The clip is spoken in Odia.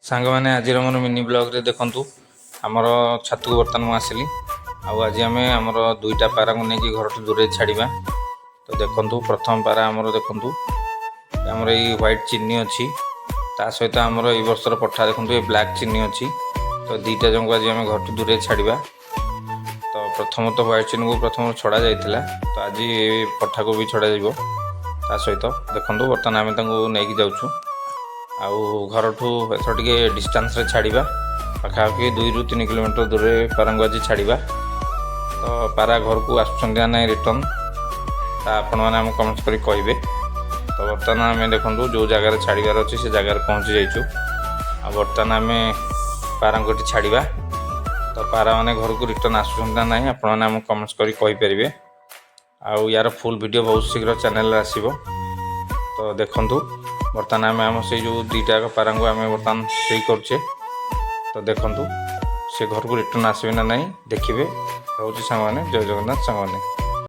ସାଙ୍ଗମାନେ ଆଜିର ମୋର ମିନି ବ୍ଲଗ୍ରେ ଦେଖନ୍ତୁ ଆମର ଛାତକୁ ବର୍ତ୍ତମାନ ମୁଁ ଆସିଲି। ଆଉ ଆଜି ଆମେ ଆମର ଦୁଇଟା ପାରାକୁ ନେଇକି ଘରଠୁ ଦୂରରେ ଛାଡ଼ିବା। ତ ଦେଖନ୍ତୁ ପ୍ରଥମ ପାରା ଆମର ଦେଖନ୍ତୁ ଆମର ଏଇ ହ୍ୱାଇଟ୍ ଚିନି ଅଛି, ତା ସହିତ ଆମର ଏଇ ବର୍ଷର ପଠା ଦେଖନ୍ତୁ ଏ ବ୍ଲାକ୍ ଚିନି ଅଛି। ତ ଦୁଇଟା ଯାକ ଆଜି ଆମେ ଘରଠୁ ଦୂରରେ ଛାଡ଼ିବା। ତ ପ୍ରଥମତଃ ହ୍ୱାଇଟ୍ ଚିନିକୁ ପ୍ରଥମ ଛଡ଼ା ଯାଇଥିଲା, ତ ଆଜି ଏ ପଠାକୁ ବି ଛଡ଼ାଯିବ। ତା ସହିତ ଦେଖନ୍ତୁ ବର୍ତ୍ତମାନ ଆମେ ତାଙ୍କୁ ନେଇକି ଯାଉଛୁ। ଆଉ ଘରଠୁ ଏଥର ଟିକେ ଡିଷ୍ଟାନ୍ସରେ ଛାଡ଼ିବା, ପାଖାପାଖି 2 ରୁ 3 କିଲୋମିଟର ଦୂରରେ ପାରାଙ୍କୁ ଆଜି ଛାଡ଼ିବା। ତ ପାରା ଘରକୁ ଆସୁଛନ୍ତି ନା ନାହିଁ ରିଟର୍ନ, ତା ଆପଣମାନେ ଆମକୁ କମେଣ୍ଟ କରି କହିବେ। ତ ବର୍ତ୍ତମାନ ଆମେ ଦେଖନ୍ତୁ ଯେଉଁ ଜାଗାରେ ଛାଡ଼ିବାର ଅଛି ସେ ଜାଗାରେ ପହଞ୍ଚି ଯାଇଛୁ। ଆଉ ବର୍ତ୍ତମାନ ଆମେ ପାରାଙ୍କୁ ଏଠି ଛାଡ଼ିବା। ତ ପାରାମାନେ ଘରକୁ ରିଟର୍ନ ଆସୁଛନ୍ତି ନା ନାହିଁ ଆପଣମାନେ ଆମକୁ କମେଣ୍ଟ କରି କହିପାରିବେ। ଆଉ ୟାର ଫୁଲ୍ ଭିଡ଼ିଓ ବହୁତ ଶୀଘ୍ର ଚ୍ୟାନେଲରେ ଆସିବ। ତ ଦେଖନ୍ତୁ ବର୍ତ୍ତମାନ ଆମେ ଆମ ସେଇ ଯେଉଁ ଦୁଇଟା ପାରାଙ୍କୁ ଆମେ ବର୍ତ୍ତମାନ ଫ୍ରି କରୁଛେ। ତ ଦେଖନ୍ତୁ ସେ ଘରକୁ ରିଟର୍ନ ଆସିବେ ନା ନାହିଁ ଦେଖିବେ। ରହୁଛି ସାଙ୍ଗମାନେ, ଜୟ ଜଗନ୍ନାଥ ସାଙ୍ଗମାନେ।